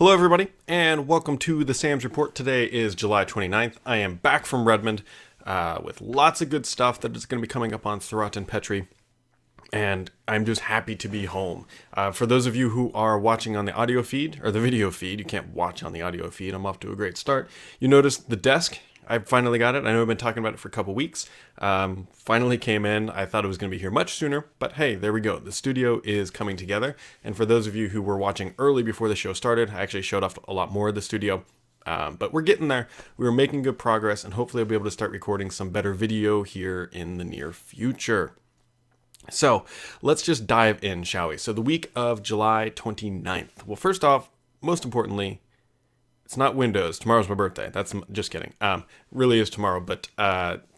Hello everybody, and welcome to the Sam's Report. Today is July 29th. I am back from Redmond with lots of good stuff that is going to be coming up on Thurrott and Petrie, and I'm just happy to be home. For those of you who are watching on the audio feed, or the video feed, you can't watch on the audio feed, I'm off to a great start. You notice the desk, I finally got it. I know I've been talking about it for a couple weeks. Finally came in. I thought it was going to be here much sooner, but hey, there we go. The studio is coming together. And for those of you who were watching early before the show started, I actually showed off a lot more of the studio. But we're getting there. We were making good progress, and hopefully I'll be able to start recording some better video here in the near future. So let's just dive in, shall we? So the week of July 29th. Well, first off, most importantly, it's not Windows. Tomorrow's my birthday. That's just kidding. Really is tomorrow. But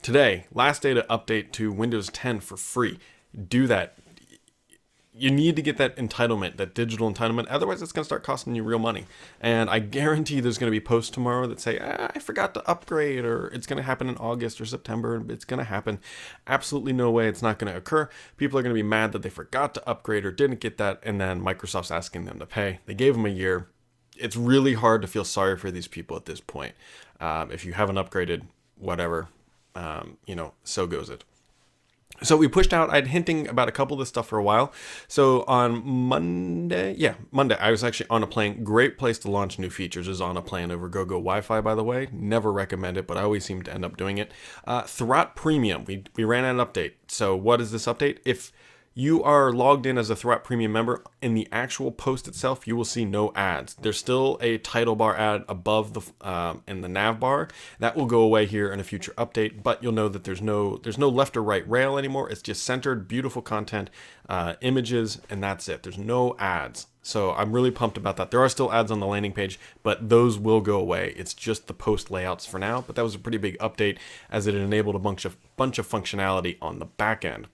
today, last day to update to Windows 10 for free. Do that. You need to get that entitlement, that digital entitlement. Otherwise, it's going to start costing you real money. And I guarantee there's going to be posts tomorrow that say, I forgot to upgrade, or it's going to happen in August or September. It's going to happen. Absolutely no way it's not going to occur. People are going to be mad that they forgot to upgrade or didn't get that. And then Microsoft's asking them to pay. They gave them a year. It's really hard to feel sorry for these people at this point. If you haven't upgraded, whatever, so goes it. So we pushed out, I'd hinting about a couple of this stuff for a while. So on Monday, I was actually on a plane. Great place to launch new features is on a plane over GoGo Wi-Fi, by the way. Never recommend it, but I always seem to end up doing it. Thurrott Premium, we ran an update. So what is this update? If you are logged in as a Thurrott Premium member, in the actual post itself, you will see no ads. There's still a title bar ad above the in the nav bar. That will go away here in a future update, but you'll know that there's no left or right rail anymore. It's just centered, beautiful content, images, and that's it. There's no ads. So I'm really pumped about that. There are still ads on the landing page, but those will go away. It's just the post layouts for now, but that was a pretty big update as it enabled a bunch of functionality on the back end.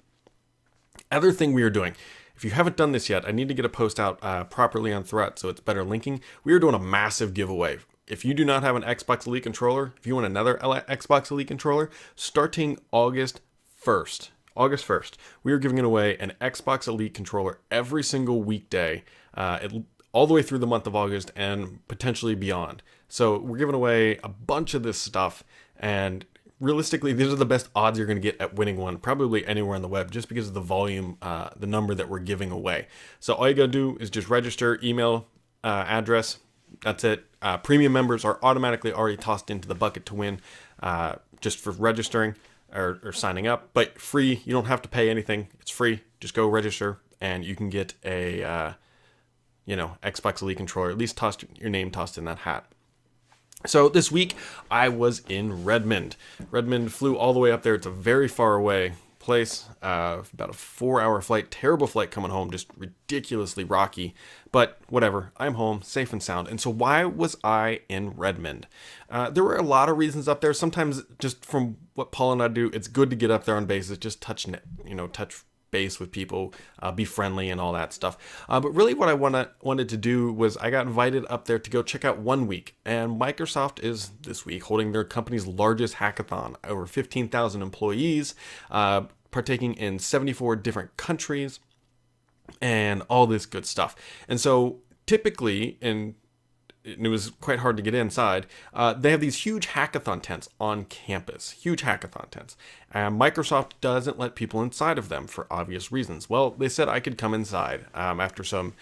Other thing we are doing, if you haven't done this yet, I need to get a post out properly on Thurrott so it's better linking. We are doing a massive giveaway. If you do not have an Xbox Elite controller, if you want another Xbox Elite controller, starting August 1st, we are giving away an Xbox Elite controller every single weekday, all the way through the month of August and potentially beyond. So we're giving away a bunch of this stuff, and realistically, these are the best odds you're going to get at winning one, probably anywhere on the web, just because of the volume, the number that we're giving away. So all you got to do is just register, email, address. That's it. Premium members are automatically already tossed into the bucket to win, just for registering or signing up. But free, you don't have to pay anything. It's free. Just go register, and you can get a, Xbox Elite controller. At least your name tossed in that hat. So this week, I was in Redmond. Redmond, flew all the way up there. It's a very far away place, about a 4-hour flight. Terrible flight coming home, just ridiculously rocky. But whatever, I'm home, safe and sound. And so why was I in Redmond? There were a lot of reasons up there. Sometimes just from what Paul and I do, it's good to get up there on bases, just touch base with people, be friendly and all that stuff. But really what I wanted to do was I got invited up there to go check out 1 week. And Microsoft is this week holding their company's largest hackathon. Over 15,000 employees, partaking in 74 different countries and all this good stuff. And so typically and it was quite hard to get inside, they have these huge hackathon tents on campus. Huge hackathon tents. And Microsoft doesn't let people inside of them for obvious reasons. Well, they said I could come inside after some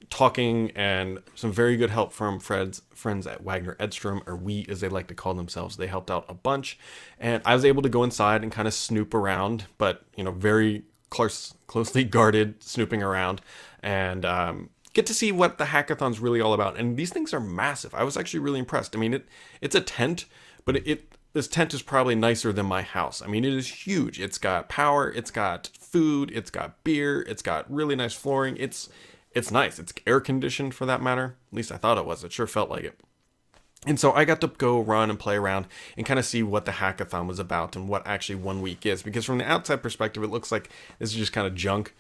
talking and some very good help from friends at Wagner Edstrom, or we as they like to call themselves. They helped out a bunch. And I was able to go inside and kind of snoop around, but, very closely guarded, snooping around. And get to see what the hackathon's really all about. And these things are massive. I was actually really impressed. I mean, it's a tent, but this tent is probably nicer than my house. I mean, it is huge. It's got power, it's got food, it's got beer, it's got really nice flooring. It's nice. It's air conditioned for that matter. At least I thought it was. It sure felt like it. And so I got to go run and play around and kind of see what the hackathon was about and what actually 1 week is. Because from the outside perspective, it looks like this is just kind of junk.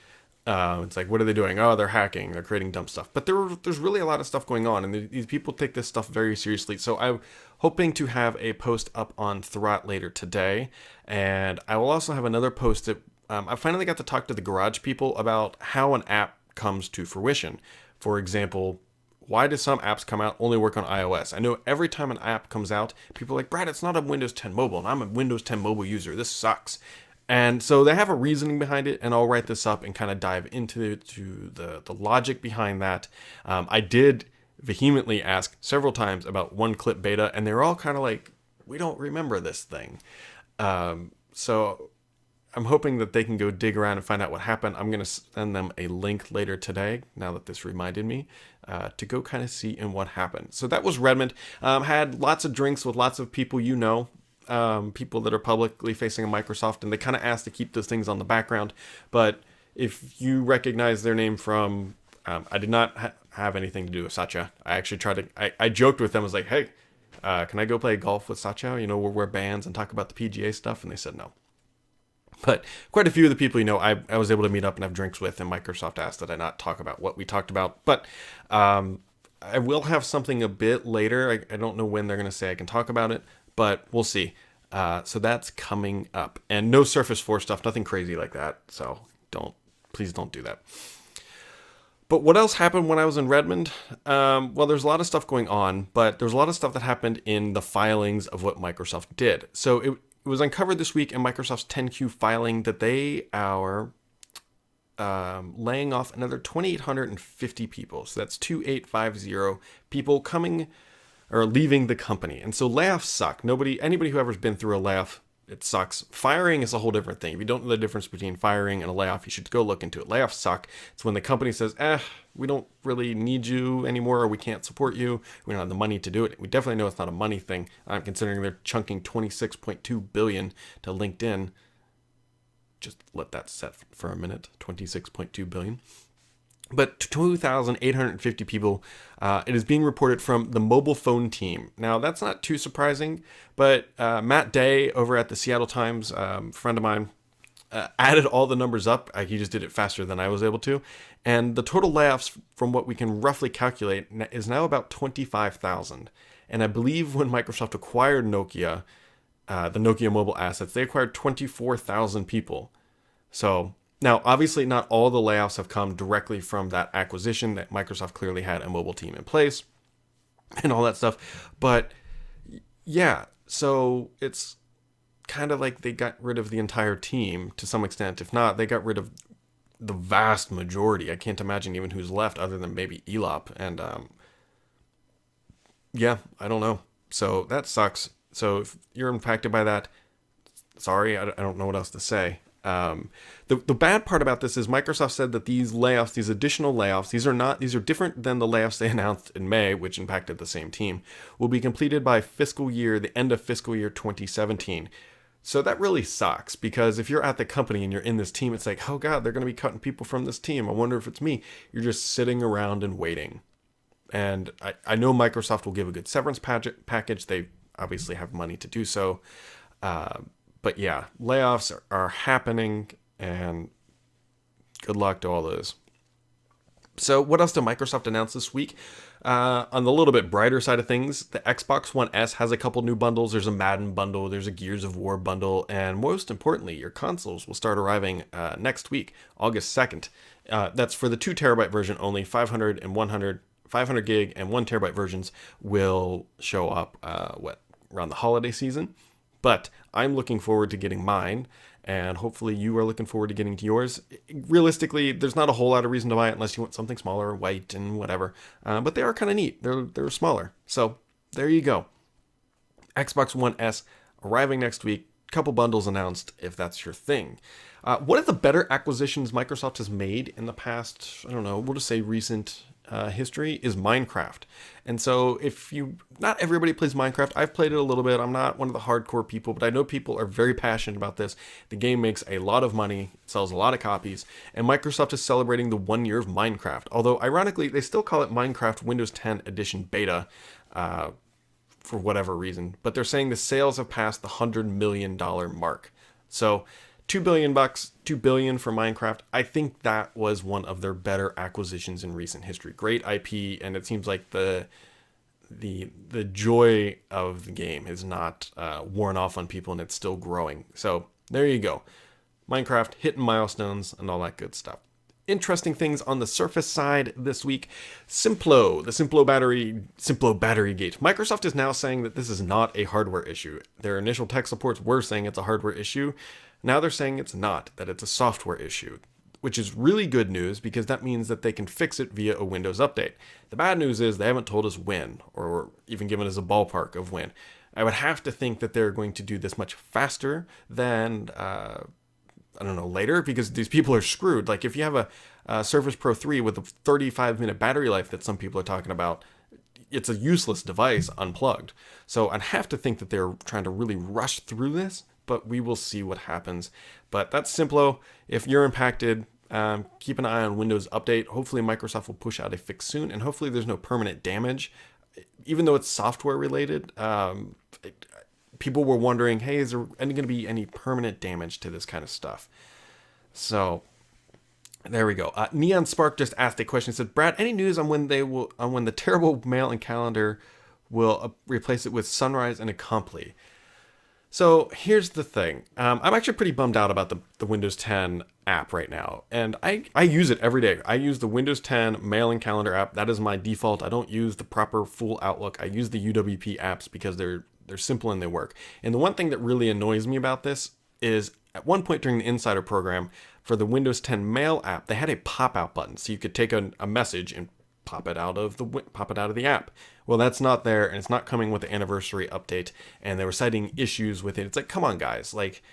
It's like, what are they doing? Oh, they're hacking. They're creating dumb stuff. But there's really a lot of stuff going on, and these people take this stuff very seriously. So I'm hoping to have a post up on Thurrott later today, and I will also have another post that I finally got to talk to the garage people about how an app comes to fruition. For example, why do some apps come out only work on iOS? I know every time an app comes out, people are like, Brad, it's not on Windows 10 Mobile, and I'm a Windows 10 Mobile user. This sucks. And so they have a reasoning behind it, and I'll write this up and kind of dive into the logic behind that. I did vehemently ask several times about one-clip beta, and they're all kind of like, we don't remember this thing. So I'm hoping that they can go dig around and find out what happened. I'm going to send them a link later today, now that this reminded me, to go kind of see in what happened. So that was Redmond. Had lots of drinks with lots of people people that are publicly facing a Microsoft, and they kind of asked to keep those things on the background. But if you recognize their name from, I did not have anything to do with Satya. I actually tried to, I joked with them, I was like, hey, can I go play golf with Satya? You know, we'll wear bands and talk about the PGA stuff. And they said no. But quite a few of the people, I was able to meet up and have drinks with, and Microsoft asked that I not talk about what we talked about. But I will have something a bit later. I don't know when they're going to say I can talk about it, but we'll see. So that's coming up. And no Surface 4 stuff, nothing crazy like that. So please don't do that. But what else happened when I was in Redmond? Well, there's a lot of stuff going on, but there's a lot of stuff that happened in the filings of what Microsoft did. So it was uncovered this week in Microsoft's 10Q filing that they are laying off another 2,850 people. So that's 2,850 people coming or leaving the company. And so layoffs suck. Anybody who ever's been through a layoff, it sucks. Firing is a whole different thing. If you don't know the difference between firing and a layoff, you should go look into it. Layoffs suck. It's when the company says, we don't really need you anymore, or we can't support you. We don't have the money to do it. We definitely know it's not a money thing. I'm considering they're chunking $26.2 billion to LinkedIn. Just let that set for a minute. $26.2 billion. But 2,850 people, it is being reported from the mobile phone team. Now, that's not too surprising, but Matt Day over at the Seattle Times, friend of mine, added all the numbers up. He just did it faster than I was able to. And the total layoffs, from what we can roughly calculate, is now about 25,000. And I believe when Microsoft acquired Nokia, the Nokia mobile assets, they acquired 24,000 people. So now, obviously, not all the layoffs have come directly from that acquisition. That Microsoft clearly had a mobile team in place and all that stuff. But yeah, so it's kind of like they got rid of the entire team to some extent. If not, they got rid of the vast majority. I can't imagine even who's left other than maybe Elop. And yeah, I don't know. So that sucks. So if you're impacted by that, sorry, I don't know what else to say. The bad part about this is Microsoft said that these layoffs, these additional layoffs, these are different than the layoffs they announced in May, which impacted the same team, will be completed by the end of fiscal year 2017. So that really sucks, because if you're at the company and you're in this team, it's like, oh God, they're going to be cutting people from this team. I wonder if it's me. You're just sitting around and waiting. And I know Microsoft will give a good severance package. They obviously have money to do so. But yeah, layoffs are happening, and good luck to all those. So what else did Microsoft announce this week? On the little bit brighter side of things, the Xbox One S has a couple new bundles. There's a Madden bundle, there's a Gears of War bundle, and most importantly, your consoles will start arriving next week, August 2nd. That's for the 2 terabyte version only. 500 gig and 1 terabyte versions will show up around the holiday season. But I'm looking forward to getting mine, and hopefully you are looking forward to getting to yours. Realistically, there's not a whole lot of reason to buy it unless you want something smaller, white, and whatever. But they are kind of neat. They're smaller. So there you go. Xbox One S arriving next week. Couple bundles announced if that's your thing. One of the better acquisitions Microsoft has made in the past, I don't know, we'll just say recent history, is Minecraft. And so not everybody plays Minecraft. I've played it a little bit. I'm not one of the hardcore people, but I know people are very passionate about this. The game makes a lot of money, sells a lot of copies, and Microsoft is celebrating the 1 year of Minecraft. Although, ironically, they still call it Minecraft Windows 10 Edition Beta for whatever reason. But they're saying the sales have passed the $100 million mark. So $2 billion for Minecraft. I think that was one of their better acquisitions in recent history. Great IP, and it seems like the joy of the game is not worn off on people, and it's still growing. So there you go. Minecraft hitting milestones and all that good stuff. interesting things on the Surface side this week. Simplo, the Simplo battery gate. Microsoft is now saying that this is not a hardware issue. Their initial tech supports were saying it's a hardware issue. Now they're saying it's not, that it's a software issue, which is really good news because that means that they can fix it via a Windows update. The bad news is they haven't told us when, or even given us a ballpark of when. I would have to think that they're going to do this much faster than, I don't know, later, because these people are screwed. Like if you have a Surface Pro 3 with a 35-minute battery life that some people are talking about, it's a useless device unplugged. So I'd have to think that they're trying to really rush through this, but we will see what happens. But that's Simplo. If you're impacted, keep an eye on Windows Update. Hopefully Microsoft will push out a fix soon, and hopefully there's no permanent damage. Even though it's software related, people were wondering, hey, is there going to be any permanent damage to this kind of stuff? So there we go. Neon Spark just asked a question. He said, Brad, any news on when the terrible mail and calendar will replace it with Sunrise and Accompli? So here's the thing. I'm actually pretty bummed out about the Windows 10 app right now. And I use it every day. I use the Windows 10 mail and calendar app. That is my default. I don't use the proper full Outlook. I use the UWP apps because they're simple and they work. And the one thing that really annoys me about this is at one point during the Insider program for the Windows 10 mail app, they had a pop-out button. So you could take a message and pop it out of the app. Well, that's not there, and it's not coming with the anniversary update, and they were citing issues with it. It's like, come on, guys. Like,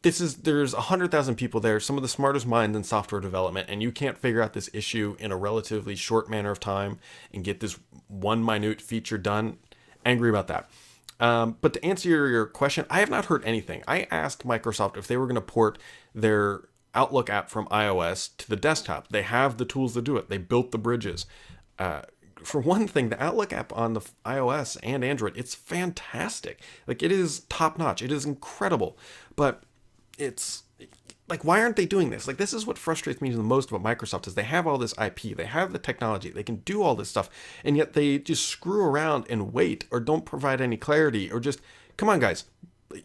there's 100,000 people there, some of the smartest minds in software development, and you can't figure out this issue in a relatively short manner of time and get this one minute feature done. Angry about that. But to answer your question, I have not heard anything. I asked Microsoft if they were going to port their Outlook app from iOS to the desktop. They have the tools to do it. They built the bridges. For one thing, the Outlook app on the iOS and Android, it's fantastic. Like, it is top notch. It is incredible. But it's like, why aren't they doing this? Like, this is what frustrates me the most about Microsoft is they have all this IP, they have the technology, they can do all this stuff, and yet they just screw around and wait or don't provide any clarity or just, come on, guys,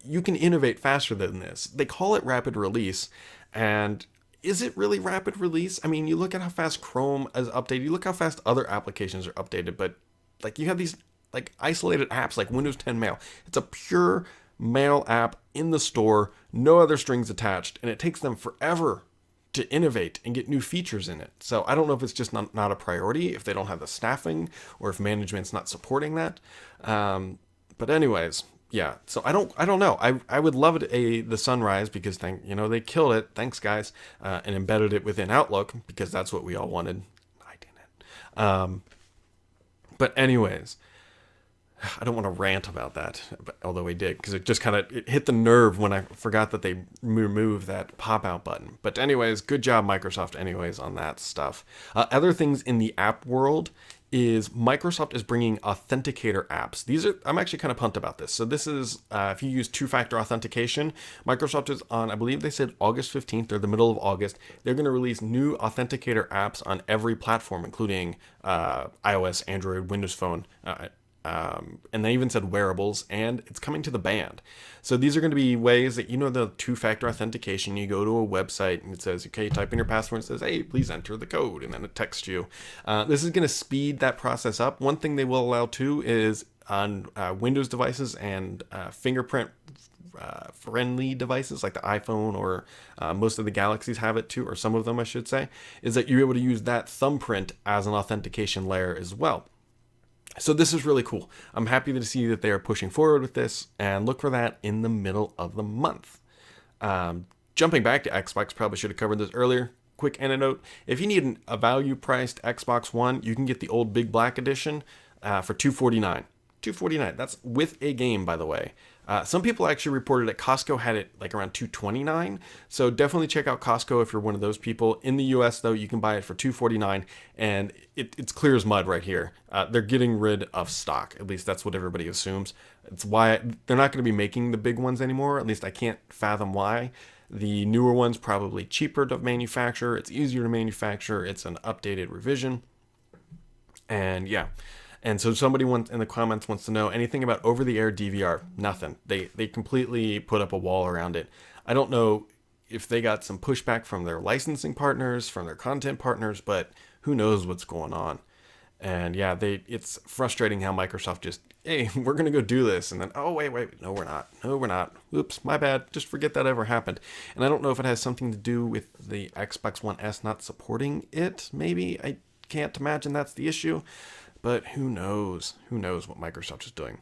you can innovate faster than this. They call it rapid release, and is it really rapid release? I mean, you look at how fast Chrome is updated, you look how fast other applications are updated, but like you have these like isolated apps like Windows 10 Mail. It's a pure mail app in the store, no other strings attached, and it takes them forever to innovate and get new features in it. So I don't know if it's just not a priority, if they don't have the staffing, or if management's not supporting that. But anyways, yeah. So I don't know. I would love the Sunrise because they killed it. Thanks, guys, and embedded it within Outlook because that's what we all wanted. I didn't. But anyways, I don't want to rant about that, although we did, because it just it hit the nerve when I forgot that they removed that pop-out button. But anyways, good job, Microsoft, anyways, on that stuff. Other things in the app world is Microsoft is bringing Authenticator apps. I'm actually kind of pumped about this. So this is, if you use two-factor authentication, Microsoft is on, I believe they said August 15th or the middle of August, they're going to release new Authenticator apps on every platform, including iOS, Android, Windows Phone, and they even said wearables, and it's coming to the band. So these are going to be ways that, the two-factor authentication, you go to a website and it says, okay, type in your password, and it says, hey, please enter the code, and then it texts you. This is going to speed that process up. One thing they will allow too is on Windows devices and fingerprint friendly devices like the iPhone or most of the Galaxies have it too, or some of them I should say, is that you're able to use that thumbprint as an authentication layer as well. So this is really cool. I'm happy to see that they are pushing forward with this, and look for that in the middle of the month. Jumping back to Xbox, probably should have covered this earlier. Quick anecdote: if you need a value-priced Xbox One, you can get the old Big Black Edition for $249. $249. That's with a game, by the way. Some people actually reported that Costco had it like around $229. So definitely check out Costco if you're one of those people. In the US, though, you can buy it for $249, and it's clear as mud right here. They're getting rid of stock. At least that's what everybody assumes. It's why they're not going to be making the big ones anymore. At least I can't fathom why. The newer one's probably cheaper to manufacture. It's easier to manufacture. It's an updated revision. And yeah. And so somebody in the comments wants to know anything about over-the-air DVR. Nothing. They completely put up a wall around it. I don't know if they got some pushback from their licensing partners, from their content partners, but who knows what's going on. And yeah, it's frustrating how Microsoft just, hey, we're going to go do this. And then, oh, wait, no, we're not. No, we're not. Oops, my bad. Just forget that ever happened. And I don't know if it has something to do with the Xbox One S not supporting it. Maybe. I can't imagine that's the issue. But who knows? Who knows what Microsoft is doing?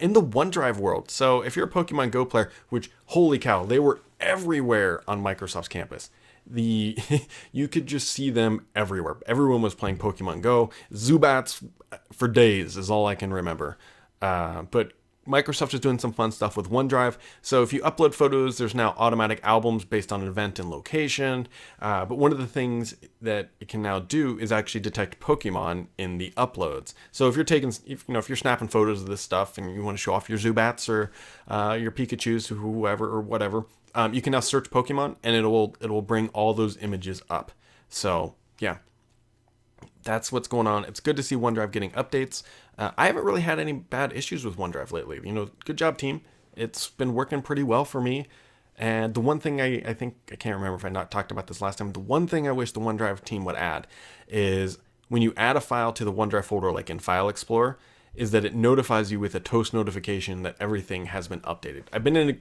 In the OneDrive world, so if you're a Pokemon Go player, which, holy cow, they were everywhere on Microsoft's campus. You could just see them everywhere. Everyone was playing Pokemon Go. Zubats for days is all I can remember. But Microsoft is doing some fun stuff with OneDrive. So if you upload photos, there's now automatic albums based on an event and location. But one of the things that it can now do is actually detect Pokemon in the uploads. So if you're snapping photos of this stuff and you want to show off your Zubats or your Pikachus or whoever or whatever, you can now search Pokemon and it will bring all those images up. So yeah, that's what's going on. It's good to see OneDrive getting updates. I haven't really had any bad issues with OneDrive lately. Good job, team. It's been working pretty well for me. And the one thing I think, I can't remember if I not talked about this last time, the one thing I wish the OneDrive team would add is when you add a file to the OneDrive folder, like in File Explorer, is that it notifies you with a toast notification that everything has been updated. I've been in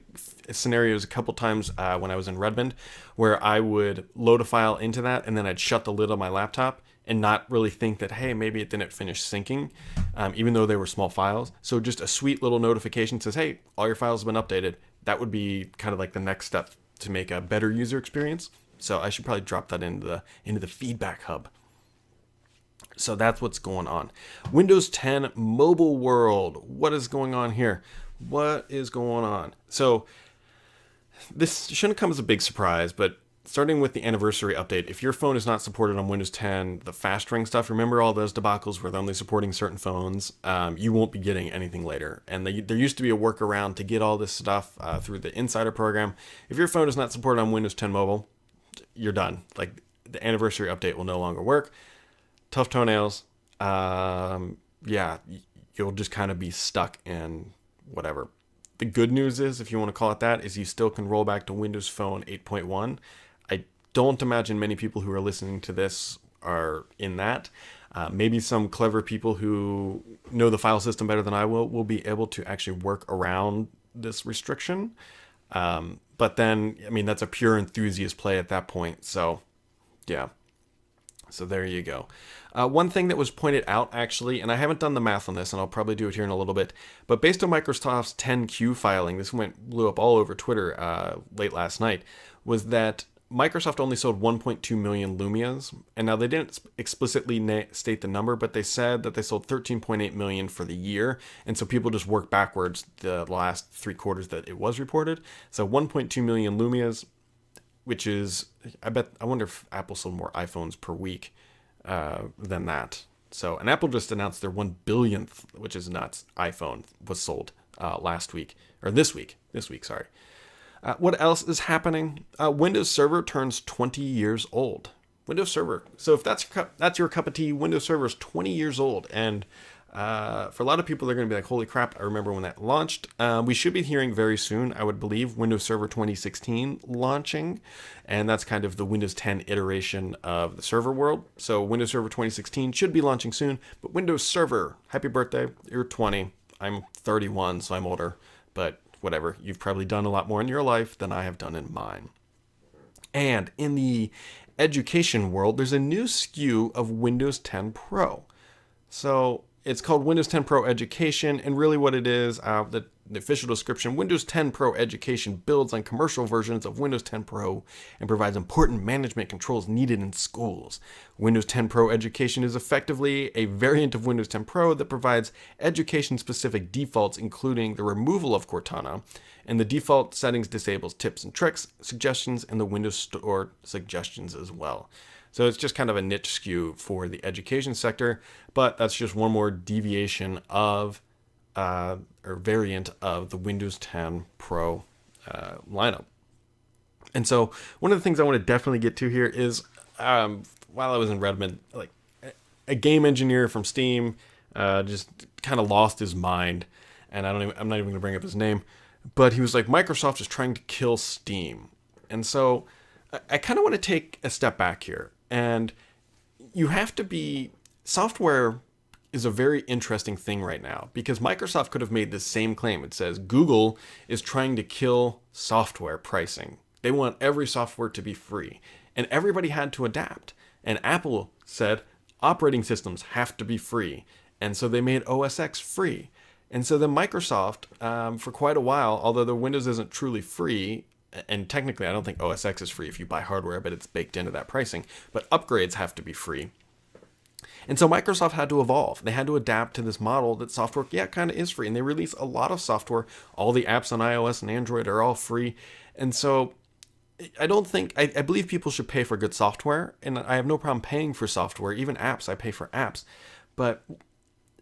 scenarios a couple times when I was in Redmond where I would load a file into that and then I'd shut the lid on my laptop and not really think that, hey, maybe it didn't finish syncing, even though they were small files. So just a sweet little notification says, hey, all your files have been updated. That would be kind of like the next step to make a better user experience. So I should probably drop that into the feedback hub. So that's what's going on. Windows 10 mobile world. What is going on here? What is going on? So this shouldn't come as a big surprise, but starting with the anniversary update, if your phone is not supported on Windows 10, the fast ring stuff, remember all those debacles where they're only supporting certain phones, you won't be getting anything later. And there used to be a workaround to get all this stuff through the Insider program. If your phone is not supported on Windows 10 mobile, you're done. Like, the anniversary update will no longer work. Tough toenails. Yeah, you'll just kind of be stuck in whatever. The good news is, if you want to call it that, is you still can roll back to Windows Phone 8.1. I don't imagine many people who are listening to this are in that. Maybe some clever people who know the file system better than I will be able to actually work around this restriction. But then, I mean, that's a pure enthusiast play at that point. So, yeah. So there you go. One thing that was pointed out, actually, and I haven't done the math on this, and I'll probably do it here in a little bit, but based on Microsoft's 10Q filing, this blew up all over Twitter late last night, was that Microsoft only sold 1.2 million Lumias, and now they didn't explicitly state the number, but they said that they sold 13.8 million for the year, and so people just work backwards the last 3 quarters that it was reported. So 1.2 million Lumias, which is, I wonder if Apple sold more iPhones per week than that. So, and Apple just announced their 1 billionth, which is nuts, iPhone was sold last week, or this week, sorry. What else is happening? Windows Server turns 20 years old. Windows Server. So if that's your cup of tea, Windows Server is 20 years old. And for a lot of people, they're going to be like, holy crap, I remember when that launched. We should be hearing very soon, I would believe, Windows Server 2016 launching. And that's kind of the Windows 10 iteration of the server world. So Windows Server 2016 should be launching soon. But Windows Server, happy birthday. You're 20. I'm 31, so I'm older. But whatever. You've probably done a lot more in your life than I have done in mine. And in the education world, there's a new SKU of Windows 10 Pro. So it's called Windows 10 Pro Education, and really what it is, the official description, Windows 10 Pro Education builds on commercial versions of Windows 10 Pro and provides important management controls needed in schools. Windows 10 Pro Education is effectively a variant of Windows 10 Pro that provides education-specific defaults, including the removal of Cortana, and the default settings disables tips and tricks, suggestions, and the Windows Store suggestions as well. So it's just kind of a niche SKU for the education sector, but that's just one more deviation of, or variant of the Windows 10 Pro lineup. And so one of the things I want to definitely get to here is, while I was in Redmond, like a game engineer from Steam just kind of lost his mind, and I'm not even going to bring up his name, but he was like, Microsoft is trying to kill Steam. And so I kind of want to take a step back here. And you have to be, software is a very interesting thing right now because Microsoft could have made the same claim. It says Google is trying to kill software pricing. They want every software to be free. And everybody had to adapt. And Apple said operating systems have to be free. And so they made OS X free. And so then Microsoft, for quite a while, although the Windows isn't truly free, and technically I don't think OS X is free if you buy hardware, but it's baked into that pricing, but upgrades have to be free. And so Microsoft had to evolve. They had to adapt to this model that software, kind of is free. And they release a lot of software. All the apps on iOS and Android are all free. And so I don't think, I believe people should pay for good software. And I have no problem paying for software. Even apps, I pay for apps. But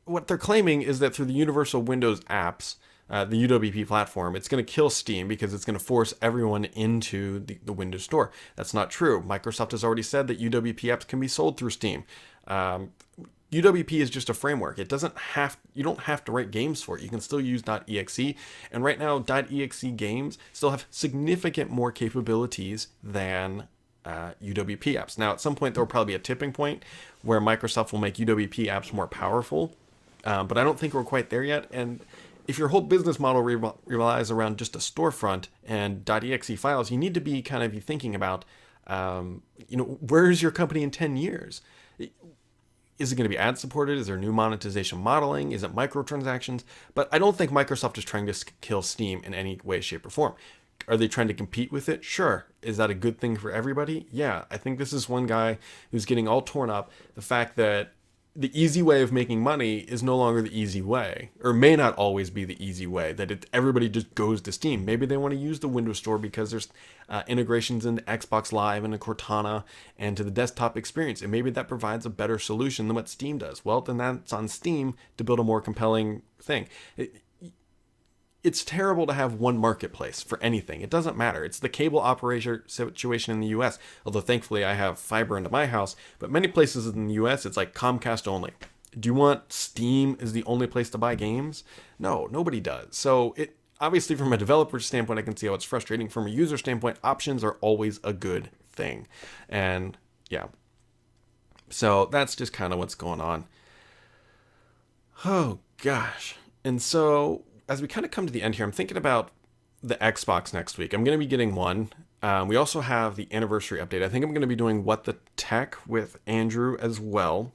what they're claiming is that through the Universal Windows apps, the UWP platform, it's going to kill Steam because it's going to force everyone into the Windows Store. That's not true. Microsoft has already said that UWP apps can be sold through Steam. UWP is just a framework. You don't have to write games for it. You can still use .exe. And right now, .exe games still have significant more capabilities than UWP apps. Now, at some point, there will probably be a tipping point where Microsoft will make UWP apps more powerful. But I don't think we're quite there yet. And if your whole business model relies around just a storefront and .exe files, you need to be thinking about, where's your company in 10 years? Is it going to be ad supported? Is there new monetization modeling? Is it microtransactions? But I don't think Microsoft is trying to kill Steam in any way, shape, or form. Are they trying to compete with it? Sure. Is that a good thing for everybody? Yeah. I think this is one guy who's getting all torn up. The fact that the easy way of making money is no longer the easy way, or may not always be the easy way, that everybody just goes to Steam. Maybe they want to use the Windows Store because there's integrations into Xbox Live and to Cortana and to the desktop experience, and maybe that provides a better solution than what Steam does. Well, then that's on Steam to build a more compelling thing. It's terrible to have one marketplace for anything. It doesn't matter. It's the cable operator situation in the US, although thankfully I have fiber into my house, but many places in the US it's like Comcast only. Do you want Steam as the only place to buy games? No, nobody does. So it obviously from a developer standpoint, I can see how it's frustrating. From a user standpoint, options are always a good thing. And yeah. So that's just kind of what's going on. Oh gosh. And so as we kind of come to the end here, I'm thinking about the Xbox next week. I'm going to be getting one. We also have the anniversary update. I think I'm going to be doing What the Tech with Andrew as well.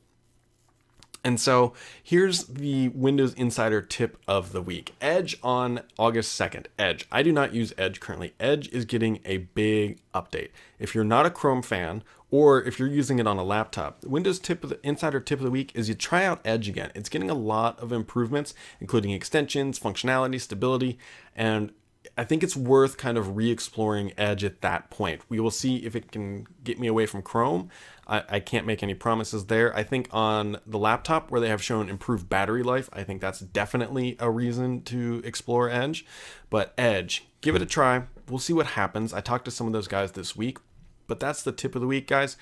And so here's the Windows Insider tip of the week. Edge on August 2nd. Edge. I do not use Edge currently. Edge is getting a big update. If you're not a Chrome fan, or if you're using it on a laptop, Windows Insider tip of the week is you try out Edge again. It's getting a lot of improvements, including extensions, functionality, stability, and I think it's worth kind of re-exploring Edge at that point. We will see if it can get me away from Chrome. I can't make any promises there. I think on the laptop where they have shown improved battery life, I think that's definitely a reason to explore Edge. But Edge, give it a try. We'll see what happens. I talked to some of those guys this week. But that's the tip of the week, guys.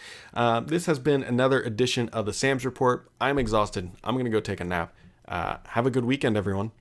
This has been another edition of the Sam's Report. I'm exhausted. I'm going to go take a nap. Have a good weekend, everyone.